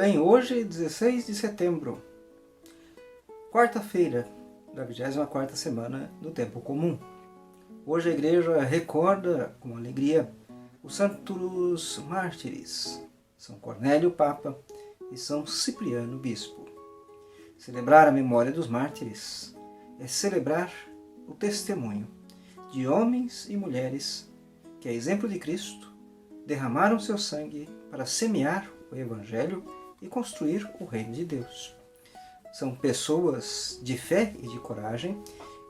Jerusalém, hoje, 16 de setembro, quarta-feira da 24ª semana do Tempo Comum. Hoje a igreja recorda com alegria os santos mártires, São Cornélio Papa e São Cipriano Bispo. Celebrar a memória dos mártires é celebrar o testemunho de homens e mulheres que, a exemplo de Cristo, derramaram seu sangue para semear o Evangelho e construir o reino de Deus. São pessoas de fé e de coragem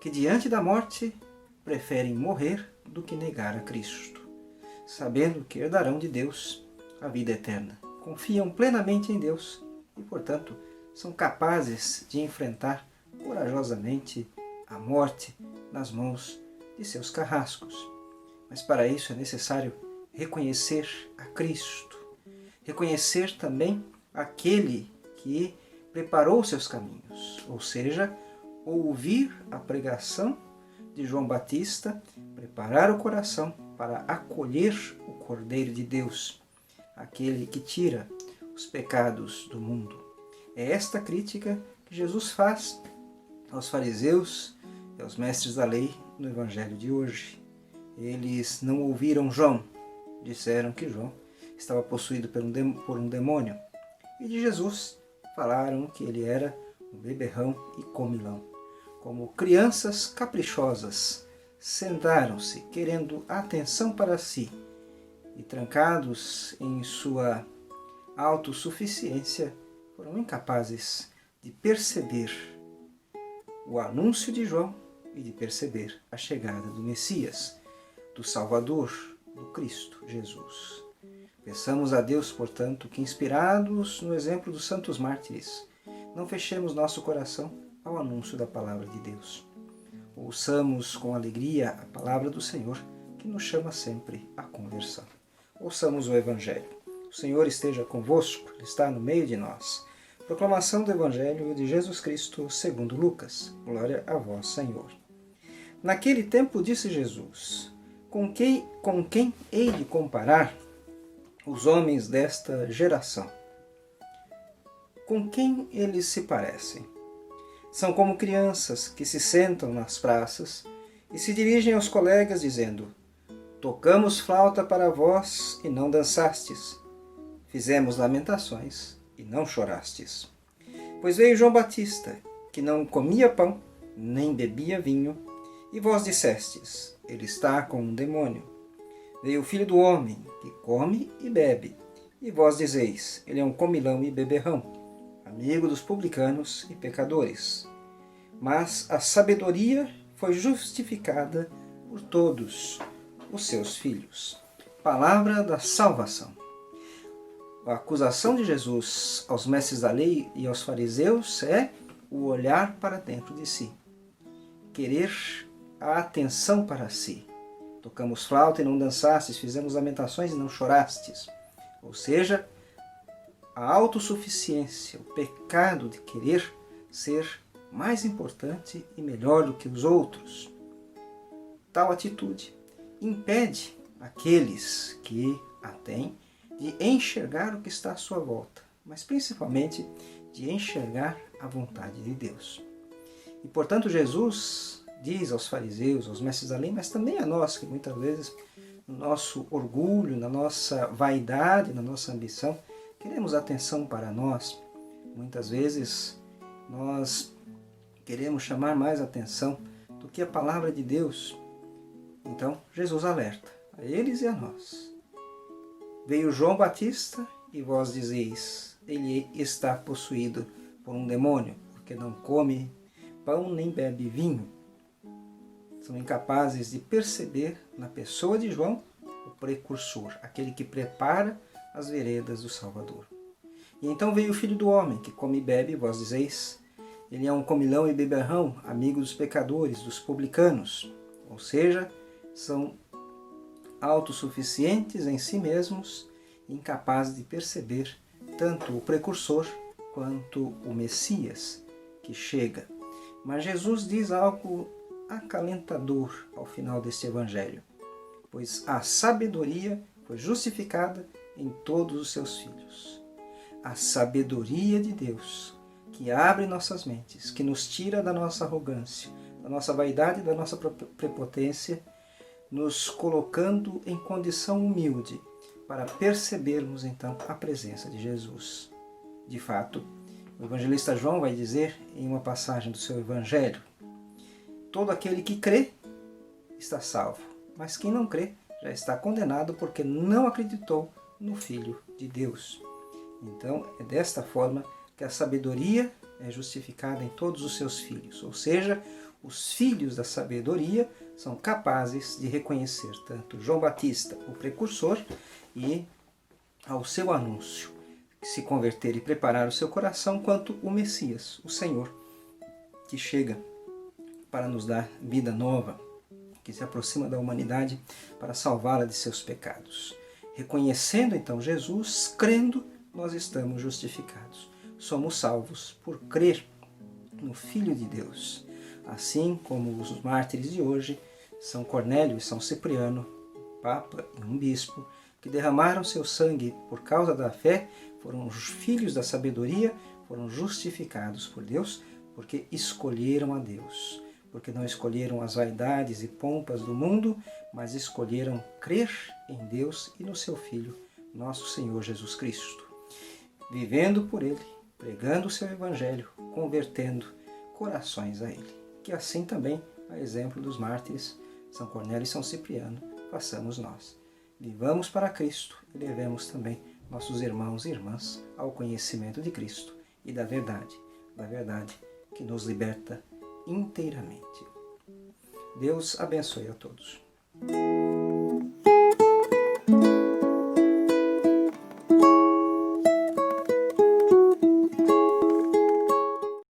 que, diante da morte, preferem morrer do que negar a Cristo, sabendo que herdarão de Deus a vida eterna. Confiam plenamente em Deus e, portanto, são capazes de enfrentar corajosamente a morte nas mãos de seus carrascos. Mas para isso é necessário reconhecer a Cristo, reconhecer também aquele que preparou seus caminhos, ou seja, ouvir a pregação de João Batista, preparar o coração para acolher o Cordeiro de Deus, aquele que tira os pecados do mundo. É esta crítica que Jesus faz aos fariseus e aos mestres da lei no Evangelho de hoje. Eles não ouviram João, disseram que João estava possuído por um demônio, e de Jesus falaram que ele era um beberrão e comilão. Como crianças caprichosas, sentaram-se querendo atenção para si e, trancados em sua autossuficiência, foram incapazes de perceber o anúncio de João e de perceber a chegada do Messias, do Salvador, do Cristo Jesus. Peçamos a Deus, portanto, que, inspirados no exemplo dos santos mártires, não fechemos nosso coração ao anúncio da palavra de Deus. Ouçamos com alegria a palavra do Senhor, que nos chama sempre à conversão. Ouçamos o Evangelho. O Senhor esteja convosco, Ele está no meio de nós. Proclamação do Evangelho de Jesus Cristo segundo Lucas. Glória a vós, Senhor. Naquele tempo disse Jesus: Com quem hei de comparar os homens desta geração? Com quem eles se parecem? São como crianças que se sentam nas praças e se dirigem aos colegas dizendo: Tocamos flauta para vós e não dançastes. Fizemos lamentações e não chorastes. Pois veio João Batista, que não comia pão, nem bebia vinho, e vós dissestes: Ele está com um demônio. Veio o Filho do Homem, que come e bebe, e vós dizeis: Ele é um comilão e beberrão, amigo dos publicanos e pecadores. Mas a sabedoria foi justificada por todos os seus filhos. Palavra da salvação. A acusação de Jesus aos mestres da lei e aos fariseus é o olhar para dentro de si, querer a atenção para si. Tocamos flauta e não dançastes, fizemos lamentações e não chorastes. Ou seja, a autossuficiência, o pecado de querer ser mais importante e melhor do que os outros. Tal atitude impede aqueles que a têm de enxergar o que está à sua volta, mas principalmente de enxergar a vontade de Deus. E, portanto, Jesus diz aos fariseus, aos mestres da lei, mas também a nós, que muitas vezes, no nosso orgulho, na nossa vaidade, na nossa ambição, queremos atenção para nós. Muitas vezes nós queremos chamar mais atenção do que a palavra de Deus. Então, Jesus alerta a eles e a nós. Veio João Batista e vós dizeis: Ele está possuído por um demônio, porque não come pão nem bebe vinho. São incapazes de perceber na pessoa de João o precursor, aquele que prepara as veredas do Salvador. E então veio o Filho do Homem, que come e bebe, e vós dizeis: Ele é um comilão e beberrão, amigo dos pecadores, dos publicanos. Ou seja, são autossuficientes em si mesmos, incapazes de perceber tanto o precursor quanto o Messias que chega. Mas Jesus diz algo acalentador ao final deste Evangelho, pois a sabedoria foi justificada em todos os seus filhos. a sabedoria de Deus, que abre nossas mentes, que nos tira da nossa arrogância, da nossa vaidade, da nossa prepotência, nos colocando em condição humilde para percebermos então a presença de Jesus. De fato, o evangelista João vai dizer em uma passagem do seu evangelho: todo aquele que crê está salvo, mas quem não crê já está condenado porque não acreditou no Filho de Deus. Então, é desta forma que a sabedoria é justificada em todos os seus filhos, ou seja, os filhos da sabedoria são capazes de reconhecer tanto João Batista, o precursor, e ao seu anúncio, se converter e preparar o seu coração, quanto o Messias, o Senhor, que chega para nos dar vida nova, que se aproxima da humanidade para salvá-la de seus pecados. Reconhecendo então Jesus, crendo, nós estamos justificados. Somos salvos por crer no Filho de Deus. Assim como os mártires de hoje, São Cornélio e São Cipriano, Papa e um bispo, que derramaram seu sangue por causa da fé, foram os filhos da sabedoria, foram justificados por Deus, porque escolheram a Deus. Porque não escolheram as vaidades e pompas do mundo, mas escolheram crer em Deus e no seu Filho, nosso Senhor Jesus Cristo. Vivendo por Ele, pregando o seu Evangelho, convertendo corações a Ele. Que assim também, a exemplo dos mártires, São Cornélio e São Cipriano, façamos nós. Vivamos para Cristo e levemos também nossos irmãos e irmãs ao conhecimento de Cristo e da verdade que nos liberta inteiramente. Deus abençoe a todos.